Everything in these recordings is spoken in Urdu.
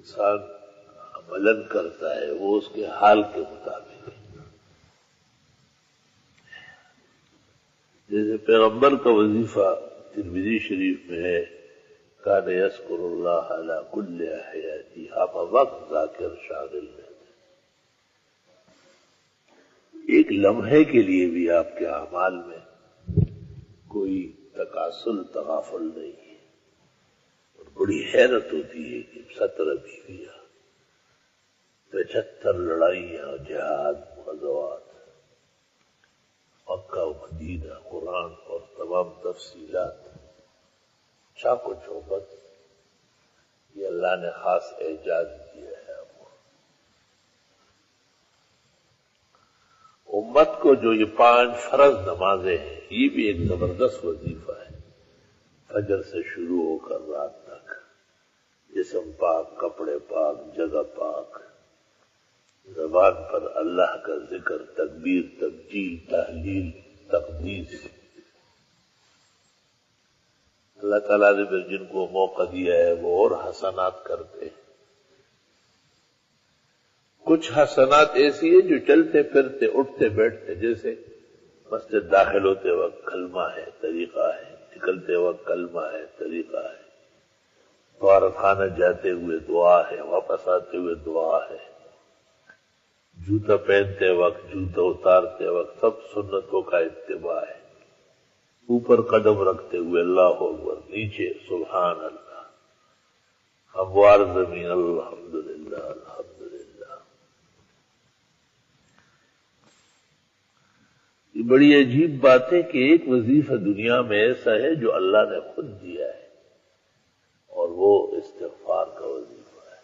انسان عملاً کرتا ہے وہ اس کے حال کے مطابق ہے. جیسے پیغمبر کا وظیفہ ترمذی شریف میں ہے کان یذکر اللہ علی کل احیاتی، آپ وقت ذاکر شاغل رہتے، ایک لمحے کے لیے بھی آپ کے اعمال میں کوئی تکاسل تغافل نہیں ہے. اور بڑی حیرت ہوتی ہے کہ 17 بیویاں، 75 لڑائیاں، جہاد، غزوات، مکہ و مدینہ، قرآن اور تمام تفصیلات، چاق و چوبند، یہ اللہ نے خاص اعجاز دیا ہے آپ کو. امت کو جو یہ 5 فرض نمازیں ہیں، یہ بھی ایک زبردست وظیفہ ہے. فجر سے شروع ہو کر رات تک، جسم پاک، کپڑے پاک، جگہ پاک، زبان پر اللہ کا ذکر، تکبیر، تبجیل، تحلیل، تقدیس. اللہ تعالیٰ نے پھر جن کو موقع دیا ہے وہ اور حسنات کرتے ہیں. کچھ حسنات ایسی ہیں جو چلتے پھرتے اٹھتے بیٹھتے، جیسے مسجد داخل ہوتے وقت کلمہ ہے، طریقہ ہے، نکلتے وقت کلمہ ہے، طریقہ ہے، غارت خانہ جاتے ہوئے دعا ہے، واپس آتے ہوئے دعا ہے، جوتا پہنتے وقت، جوتا اتارتے وقت، سب سنتوں کا اتباع ہے. اوپر قدم رکھتے ہوئے اللہ اکبر، نیچے سبحان اللہ، ہموار زمین الحمدللہ الحمدللہ. یہ بڑی عجیب بات ہے کہ ایک وظیفہ دنیا میں ایسا ہے جو اللہ نے خود دیا ہے، اور وہ استغفار کا وظیفہ ہے.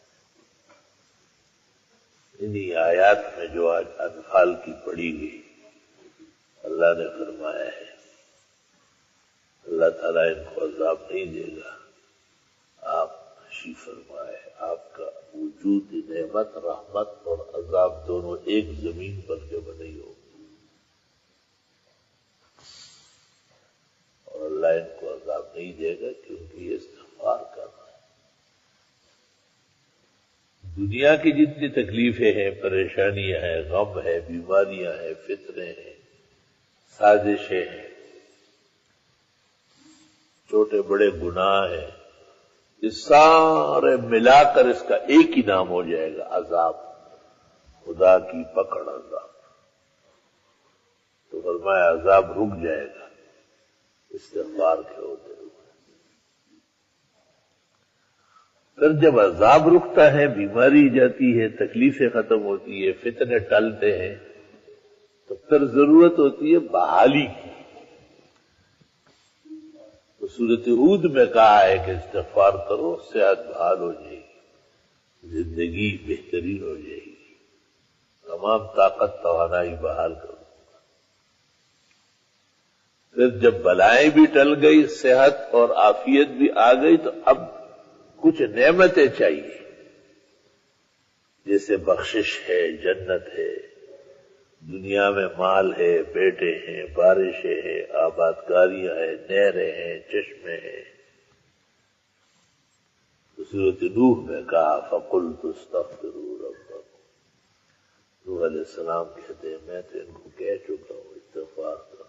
انہی آیات میں جو آج انفال کی پڑھی گئی، اللہ نے فرمایا ہے اللہ تعالیٰ ان کو عذاب نہیں دے گا. آپ خوشی فرمائے، آپ کا وجود نعمت، رحمت اور عذاب دونوں ایک زمین پر جمع نہیں ہو، اور اللہ ان کو عذاب نہیں دے گا کیونکہ یہ استغفار کر رہا ہے. دنیا کی جتنی تکلیفیں ہیں، پریشانیاں ہیں، غم ہے، بیماریاں ہیں، فتنے ہیں، سازشیں ہیں، چھوٹے بڑے گناہ ہیں، یہ سارے ملا کر اس کا ایک ہی نام ہو جائے گا، عذاب، خدا کی پکڑ، عذاب. تو فرمایا عذاب رک جائے گا استغفار کے ہوتے ہوئے. پھر جب عذاب رکتا ہے، بیماری جاتی ہے، تکلیفیں ختم ہوتی ہے، فتنے ٹلتے ہیں، تو پھر ضرورت ہوتی ہے بحالی کی. سورۃ ہود میں کہا ہے کہ استغفار کرو، صحت بحال ہو جائے گی، زندگی بہترین ہو جائے گی، تمام طاقت توانائی بحال کرو. پھر جب بلائیں بھی ٹل گئی، صحت اور عافیت بھی آ گئی، تو اب کچھ نعمتیں چاہیے، جیسے بخشش ہے، جنت ہے، دنیا میں مال ہے، بیٹے ہیں، بارشیں ہیں، آبادکاریاں ہیں، نہریں ہیں، چشمے ہیں. سورۃ نوح میں کہا فَقُلْتُ اسْتَغْفِرُوا رَبَّكُمْ. نوح علیہ السلام کہتے ہیں میں تو ان کو کہہ چکا ہوں استغفار کرو،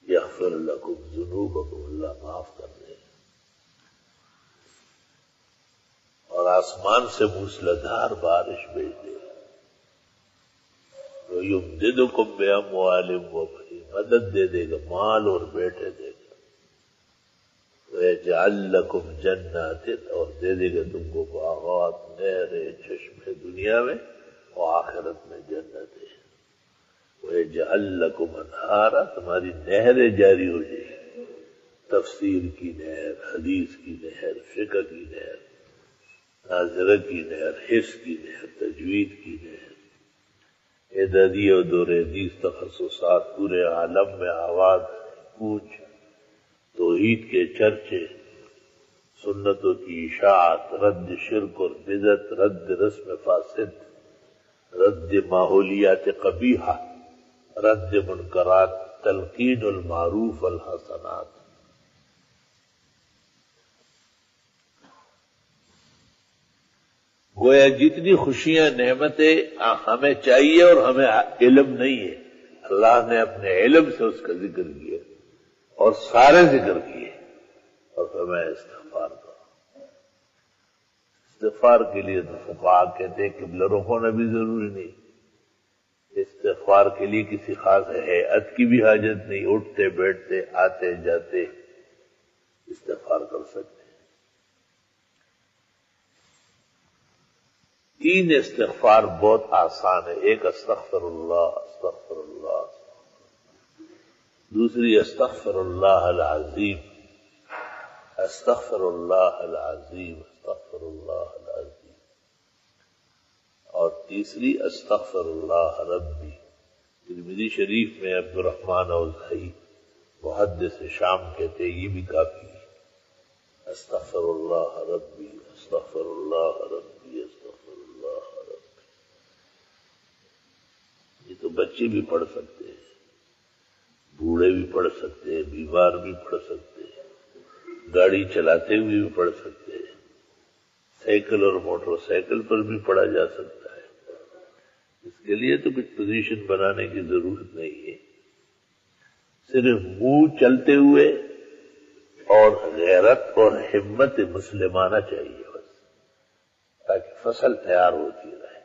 یغفر لکم ذنوبکم، اللہ معاف کر دے. اور آسمان سے موسلادھار بارش بھیج دے، وَيُمْدِدُكُمْ بِأَمْوَالٍ وَبَنِينَ، مدد دے دے گا، مال اور بیٹے دے گا. وَيَجْعَلْ لَكُمْ جَنَّاتٍ، اور دے دے گا تم کو باغات، نہریں، چشمے، دنیا میں اور آخرت میں جنتیں. وَيَجْعَلْ لَكُمْ أَنْهَارًا، تمہاری نہریں جاری ہو جائیں گی، تفسیر کی نہر، حدیث کی نہر، فقہ کی نہر، ناظرہ کی نہر، حفظ کی نہر، تجوید کی نہر، اعدادی اور دور حدیث تخصصات، پورے عالم میں آواز گونج، توحید کے چرچے، سنتوں کی اشاعت، رد شرک اور بدعت، رد رسم فاسد، رد ماحولیات قبیحہ، رد منکرات، تلقین المعروف والحسنات. گویا جتنی خوشیاں نعمتیں ہمیں چاہیے اور ہمیں علم نہیں ہے، اللہ نے اپنے علم سے اس کا ذکر کیا اور سارے ذکر کیے اور فرمایا استغفار کرو۔ استغفار کے لیے تو فقہاء کہتے ہیں قبلہ رخ ہونا بھی ضروری نہیں، استغفار کے لیے کسی خاص ہیئت کی بھی حاجت نہیں، اٹھتے بیٹھتے آتے جاتے استغفار کر سکتے ہیں۔ 3 استغفار بہت آسان ہے، ایک استغفر اللہ استغفر اللہ، دوسری استغفر اللہ العظیم استغفر اللہ العظیم استغفر اللہ العظیم، اور تیسری استغفر اللہ ربی۔ ترمذی شریف میں عبد الرحمن اوزاعی محدث شام کہتے ہیں یہ بھی کافی ہے، استغفر اللہ ربی استغفر اللہ ربی استغفر اللہ ربی۔ یہ تو بچے بھی پڑھ سکتے ہیں، بوڑھے بھی پڑھ سکتے ہیں، بیمار بھی پڑھ سکتے ہیں، گاڑی چلاتے ہوئے بھی پڑھ سکتے ہیں، سائیکل اور موٹر سائیکل پر بھی پڑھا جا سکتا ہے۔ اس کے لیے تو کچھ پوزیشن بنانے کی ضرورت نہیں ہے، صرف منہ چلتے ہوئے اور غیرت اور ہمت مسلمانہ چاہیے بس، تاکہ فصل تیار ہوتی رہے۔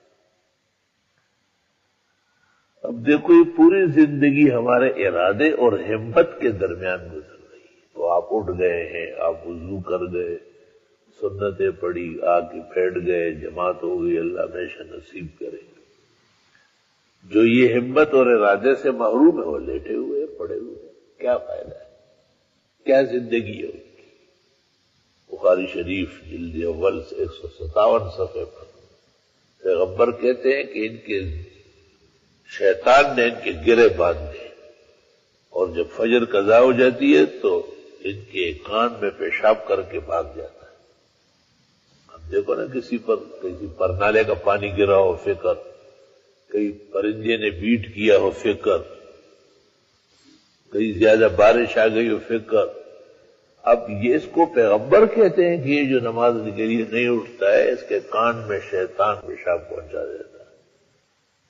اب دیکھو یہ پوری زندگی ہمارے ارادے اور ہمت کے درمیان گزر رہی ہے، تو آپ اٹھ گئے ہیں، آپ وضو کر گئے، سنتیں پڑھی، آ کے بیٹھ گئے، جماعت ہو گئی، اللہ ہمیشہ نصیب کرے۔ جو یہ ہمت اور ارادے سے محروم ہے وہ لیٹے ہوئے پڑے ہوئے، کیا فائدہ ہے، کیا زندگی ہے ان کی۔ بخاری شریف جلد اول سے 157 صفحے پر پیغمبر کہتے ہیں کہ ان کے شیطان نے ان کے گرے باندھے، اور جب فجر قضا ہو جاتی ہے تو ان کے کان میں پیشاب کر کے بھاگ جاتا ہے۔ اب دیکھو نا کسی پرنالے کا پانی گرا ہو فکر، کئی پرندے نے بیٹ کیا ہو فکر، کئی زیادہ بارش آ گئی ہو فکر۔ اب یہ اس کو پیغمبر کہتے ہیں کہ یہ جو نماز کے لیے نہیں اٹھتا ہے اس کے کان میں شیطان پیشاب پہنچا دیتا ہے۔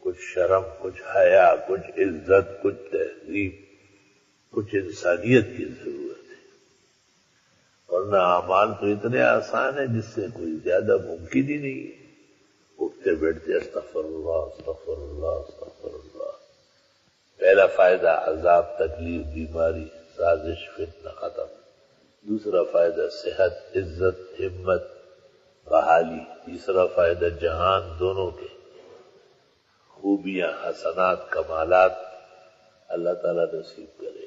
کچھ شرم، کچھ حیا، کچھ عزت، کچھ تہذیب، کچھ انسانیت کی ضرورت ہے، ورنہ اعمال تو اتنے آسان ہیں جس سے کوئی زیادہ ممکن ہی نہیں ہے۔ اٹھتے بیٹھتے استغفر اللہ استغفر اللہ استغفر اللہ۔ پہلا فائدہ عذاب، تکلیف، بیماری، سازش، فتنہ ختم۔ دوسرا فائدہ صحت، عزت، ہمت، بحالی۔ تیسرا فائدہ جہان دونوں کے خوبیاں، حسنات، کمالات اللہ تعالیٰ نصیب کرے۔